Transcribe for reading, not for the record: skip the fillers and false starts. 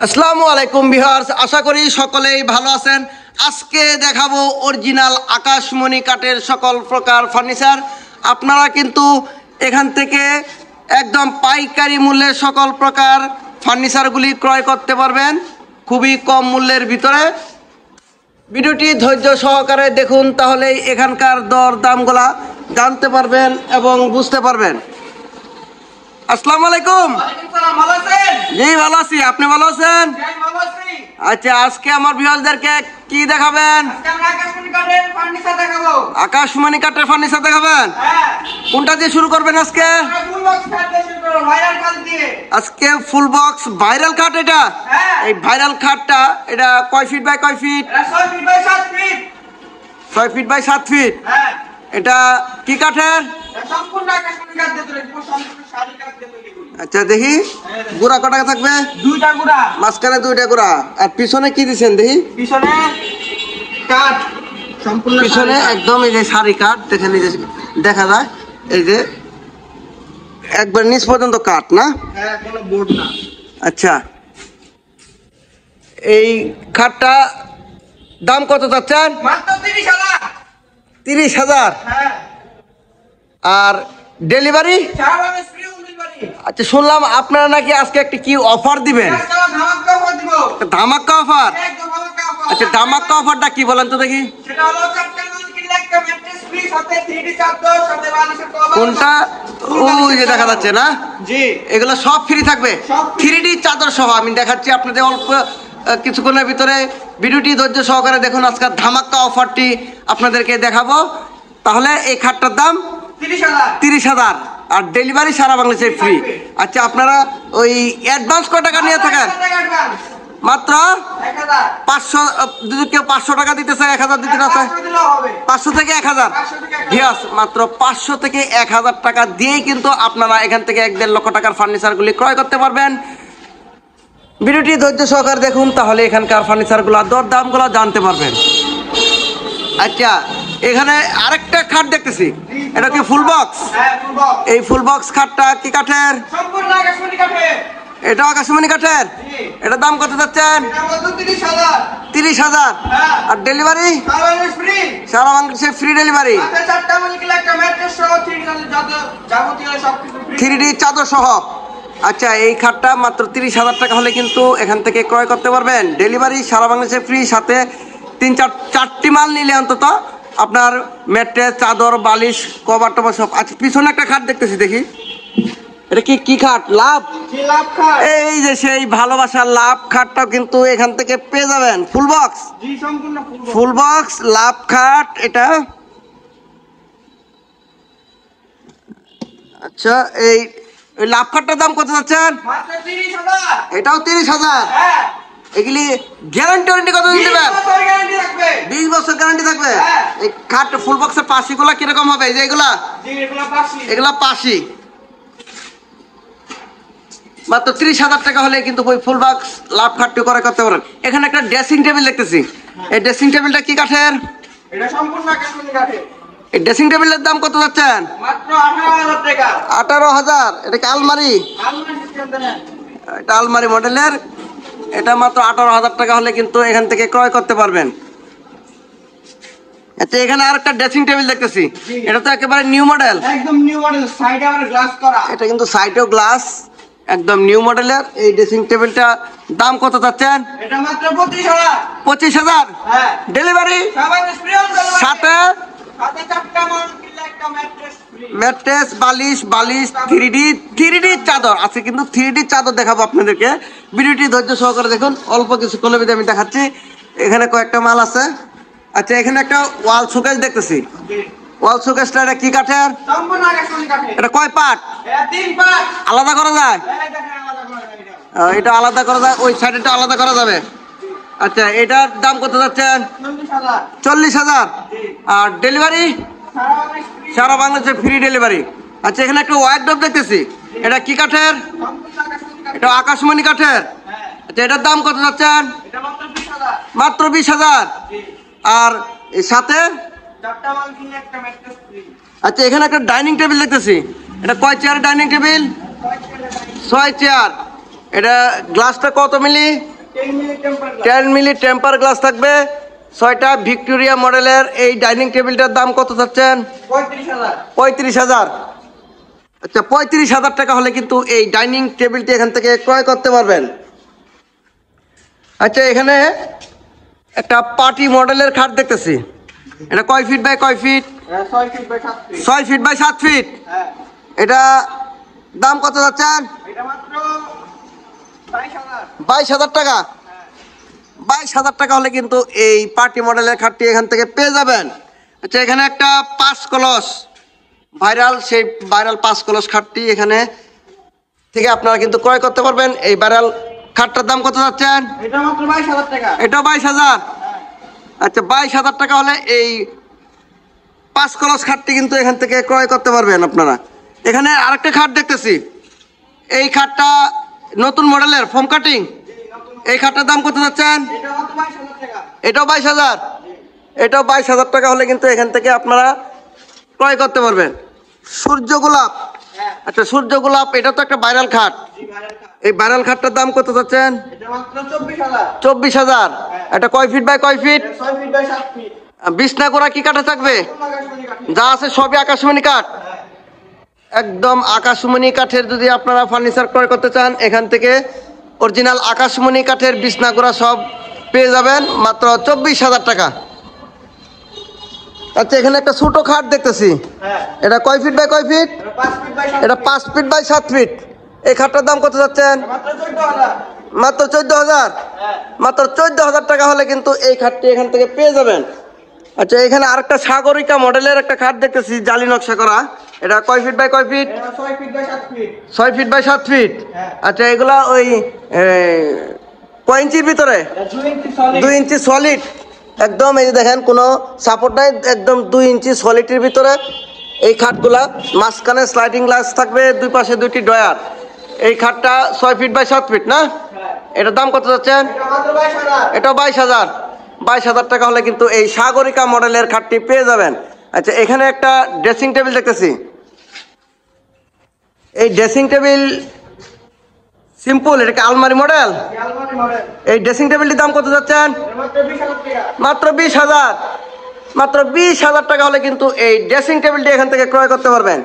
আসসালামু আলাইকুম ভিউয়ার্স, আশা করি সকলেই ভালো আছেন। আজকে দেখাবো অরিজিনাল আকাশমণি কাঠের সকল প্রকার ফার্নিচার। আপনারা কিন্তু এখান থেকে একদম পাইকারি মূল্যে সকল প্রকার ফার্নিচারগুলি ক্রয় করতে পারবেন খুবই কম মূল্যের ভিতরে। ভিডিওটি ধৈর্য সহকারে দেখুন, তাহলেই এখানকার দর দামগুলা জানতে পারবেন এবং বুঝতে পারবেন। আসসালামু আলাইকুম। জি ভালো আছি, আপনি ভালো আছেন? আচ্ছা, আজকে আমার ভিউয়ারদেরকে কি দেখাবেন? আকাশমণি কাঠের ফার্নিচার দেখাবেন। কোনটা দিয়ে শুরু করবেন আজকে? আজকে ফুল বক্স ভাইরাল খাট। এটা এই ভাইরাল খাটটা এটা কয় ফিট বাই কয় ফিট? 6 feet by 7 feet. এটা কি কাঠের? আচ্ছা দেখি, গুড়া কটা থাকবে? 2টা গুড়া, মাঝখানে 2টা গুড়া। আর পিছনে কি দিচ্ছেন দেখি? পিছনে কাঠ, সম্পূর্ণ পিছনে একদম এই যে সারি কাঠ দেখেন, এই যে দেখা যায় এই যে একবার নিচ পর্যন্ত কাঠ না? হ্যাঁ, কোনো বোর্ড না। আচ্ছা, এই খাটটা দাম কত চাচ্ছেন? মাত্র 30,000। 30,000। হ্যাঁ। আর ডেলিভারি? সারা বাংলাদেশ ফ্রি হোম ডেলিভারি। আচ্ছা, শুনলাম আপনারা নাকি আজকে একটা কি অফার দিবেন? ধামাকা অফার দিব। ধামাকা অফার? একদম ধামাকা অফার। আচ্ছা, ধামাকা অফারটা কি বলেন তো দেখি? সেটা হলো চারটা মাল কিনলে একটা ম্যাট্রেস ফ্রি, সাথে 3D চাদর, সাথে বালিশের কভার। কোনটা? ওই যে দেখা যাচ্ছে না? জি, এগুলো সব ফ্রি থাকবে, সব free। 3D চাদর সহ। আমি দেখাচ্ছি আপনাদের অল্প কিছুক্ষণের ভিতরে। ভিডিওটি ধৈর্য সহকারে দেখুন, আজকের ধামাকা অফারটি আপনাদেরকে দেখাবো। তাহলে এই খাটটার দাম 30,000 আর ডেলিভারি সারা বাংলাদেশে ফ্রি। আচ্ছা, আপনারা ওই অ্যাডভান্স কত টাকা নিয়ে থাকেন? মাত্র 500। যদি কেউ 500 টাকা দিতে চায়, 1000 দিতে না চায়, 500 থেকে 1000। ইয়েস, মাত্র 500 থেকে 1000 টাকা দিয়েই কিন্তু আপনারা এখান থেকে 1-1.5 লক্ষ টাকার ফার্নিচারগুলি ক্রয় করতে পারবেন। ভিডিওটি ধৈর্য সহকারে দেখুন, তাহলে এখানকার ফার্নিচারগুলো দর দামগুলো জানতে পারবেন। আচ্ছা, এখানে আরেকটা খাট দেখতেছি, এটা কি ফুল বক্স? এই ফুল বক্স খাটটা কি কাঠের? সম্পূর্ণ আকাশমণি কাঠের। এটা আকাশমণি কাঠের। এটার দাম কত যাচ্ছেন? 30,000। আর ডেলিভারি? সারা বাংলাদেশে ফ্রি ডেলিভারি, 3D চাদর সহ। আচ্ছা, এই খাটটা মাত্র 30,000 টাকা হলে কিন্তু এখান থেকে ক্রয় করতে পারবেন। ডেলিভারি সারা বাংলাদেশে ফ্রি, সাথে 3-4টি মাল নিলে অন্তত আপনার ম্যাট্রেস, চাদর, বালিশ, কভার টভার সব। আচ্ছা, পিছনে একটা খাট দেখতেছি, দেখি এটা কি খাট? লাভ। এই যে সেই ভালোবাসার লাভ খাটটাও কিন্তু এখান থেকে পেয়ে যাবেন। ফুল বক্স, ফুল বক্স লাভ খাট এটা। আচ্ছা, এই লাভ খাটটার দাম কত যাচ্ছেন? এটাও 30,000। এগুলি গ্যারান্টি ওয়ারেন্টি কত দিন দেবেন? 20 বছর গ্যারান্টি থাকবে। এই খাট ফুল বক্সের পাশিগুলা কিরকম হবে? এই যে এগুলা পাশি মাত্র 30,000 টাকা হলে কিন্তু ওই ফুল বক্স লাভ খাটটি করে করতে পারেন। এখানে একটা ড্রেসিং টেবিল দেখতেছি, এই ড্রেসিং টেবিলটা কি কাঠের? এটা সম্পূর্ণ আকাশমণি কাঠের। এই ড্রেসিং টেবিলের দাম কত যাচ্ছেন? মাত্র 18,000 টাকা। 18,000। এটা কি আলমারি? এটা আলমারি মডেলের। এটা মাত্র 18,000 টাকা হলে কিন্তু এখান থেকে ক্রয় করতে পারবেন। আচ্ছা, এখানে আর একটা ড্রেসিং টেবিল দেখতেছি, এটা তো একেবারে নিউ মডেল। একদম নিউ মডেল, সাইডে আবার গ্লাস করা। এটা কিন্তু সাইডেও গ্লাস, একদম নিউ মডেলের। এই ড্রেসিং টেবিলটা দাম কত চাচ্ছেন? এটা মাত্র 25,000। 25,000। হ্যাঁ, ডেলিভারি সাথে চারটা মাল কিনলে একটা ম্যাট্রেস ফ্রি। ম্যাট্রেস, বালিশ, 3D চাদর আছে। কিন্তু 3D চাদর দেখাবো আপনাদেরকে। ভিডিওটি ধৈর্য সহকারে দেখুন, অল্প কিছুক্ষণের ভিতরে আমি দেখাচ্ছি। এখানে কয়েকটা মাল আছে। আচ্ছা, এখানে একটা ওয়াল শোকেস দেখতেছি। ওয়াল শোকেসটা এটা কি কাঠের? সম্পূর্ণ আকাশমণি কাঠের। এটা কয় পার্ট? এটা 3 পার্ট। আলাদা করা যায়? এই দেখেন, আলাদা করা যায় এটা। এটা আলাদা করা যায়, ওই সাইডটা আলাদা করা যাবে। আচ্ছা, এটার দাম কত যাচ্ছেন? 40,000। 40,000। আর ডেলিভারি সারা বাংলাদেশে ফ্রি ডেলিভারি। আচ্ছা, এখানে একটা ওয়ার্ডরোব দেখতেছি, এটা কি কাঠের? এটা আকাশমণি কাঠের। আচ্ছা, এটার দাম কত যাচ্ছেন? এটা মাত্র 20,000। মাত্র 20,000। আর এর সাথে চারটা মাল কিনলে একটা ম্যাট্রেস ফ্রি। আচ্ছা, এখানে একটা ডাইনিং টেবিল দেখতেছি, এটা কয় চেয়ার ডাইনিং টেবিল? 6 চেয়ার। এটা গ্লাসটা কত milli? 10 milli temper glass. 10 milli temper glass থাকবে। 6টা ভিক্টোরিয়া মডেলের এই ডাইনিং টেবিলটার দাম কত চাচ্ছেন? 35,000। 35,000। আচ্ছা, 35,000 টাকা হলে কিন্তু এই ডাইনিং টেবিলটি এখান থেকে ক্রয় করতে পারবেন। আচ্ছা, এখানে একটা পার্টি মডেলের খাট দেখতেছি। এটা কয় ফিট বাই কয় feet? 6 feet by 7 feet. 6 feet by 7 feet. হ্যাঁ, এটা দাম কত যাচ্ছেন? এটা মাত্র 22,000। 22,000 টাকা। 22,000 টাকা হলে কিন্তু এই পার্টি মডেলের খাটটি এখান থেকে পেয়ে যাবেন। আচ্ছা, এখানে একটা 5 কলস ভাইরাল, সেই ভাইরাল 5 কলস খাটটি এখানে থেকে আপনারা কিন্তু ক্রয় করতে পারবেন। এই ভাইরাল খাটটার দাম কত যাচ্ছেন? এটা মাত্র 22,000 টাকা। এটাও 22,000। আচ্ছা, 22,000 টাকা হলে এই 5 কলস খাটটি কিন্তু এখান থেকে ক্রয় করতে পারবেন আপনারা। এখানে আরেকটা খাট দেখতেছি। এই খাটটা নতুন মডেলের ফোম কাটিং। এই খাটটার দাম কত যাচ্ছেন? এটা মাত্র 22,000 টাকা। এটাও 22,000। এটাও 22,000 টাকা হলে কিন্তু এখান থেকে আপনারা ক্রয় করতে পারবেন। সূর্য গোলাপ। হ্যাঁ, আচ্ছা, সূর্য গোলাপ এটা তো একটা ভাইরাল খাট। জি ভাইরাল খাট। এই ভাইরাল খাটটার দাম কত যাচ্ছেন? এটা মাত্র 24,000। 24,000। এটা কয় ফিট বাই কয় ফিট? এটা 6 ফিট বাই 7 ফিট। বিছনা করা কি কাঠে থাকবে? আকাশমণি কাঠ। যা আছে সবই আকাশমণি কাঠ। হ্যাঁ, একদম আকাশমণি কাঠের যদি আপনারা ফার্নিচার ক্রয় করতে চান, এখান থেকে অরিজিনাল আকাশমণি কাঠের বিছনা করা সব পেয়ে যাবেন মাত্র 24,000 টাকা। আচ্ছা, এখানে একটা ছোট খাট দেখতেছি। হ্যাঁ, এটা কয় ফিট বাই কয় ফিট? এটা 5 ফিট বাই 7 এটা 5 ফিট বাই 7 ফিট। এই খাটটার দাম কত যাচ্ছেন? মাত্র 14,000। মাত্র 14,000। হ্যাঁ, মাত্র 14,000 টাকা হলে কিন্তু এই খাটটি এখান থেকে পেয়ে যাবেন। আচ্ছা, এখানে আরেকটা সাগরিকা মডেলের একটা খাট দেখতেছি, জালি নকশা করা। এটা কয় ফিট বাই কয় ফিট? এটা 6 feet by 7 feet. 6 feet by 7 feet. হ্যাঁ। আচ্ছা, এগুলা ওই কয় ইঞ্চির ভিতরে? এটা 2 ইঞ্চি সলিড। 2 ইঞ্চি সলিড। একদম এই যে দেখেন, কোনো সাপোর্ট নাই, একদম 2 ইঞ্চি সলিডের ভিতরে এই খাটগুলা। মাঝখানে স্লাইডিং গ্লাস থাকবে, দুই পাশে 2টি ডয়ার। এই খাটটা 6 ফিট বাই 7 ফিট না? হ্যাঁ, এটার দাম কত যাচ্ছেন? এটা মাত্র 22,000। এটাও 22,000। 22,000 টাকা হলে কিন্তু এই সাগরিকা মডেলের খাটটি পেয়ে যাবেন। আচ্ছা, এখানে একটা ড্রেসিং টেবিল দেখতেছি। এই ড্রেসিং টেবিল সিম্পল, এটাকে আলমারি মডেল। আলমারি মডেল। এই ড্রেসিং টেবিলটির দাম কত যাচ্ছেন? এটা মাত্র 20,000 টাকা। মাত্র 20,000। মাত্র 20,000 টাকা হলে কিন্তু এই ড্রেসিং টেবিলটি এখান থেকে ক্রয় করতে পারবেন।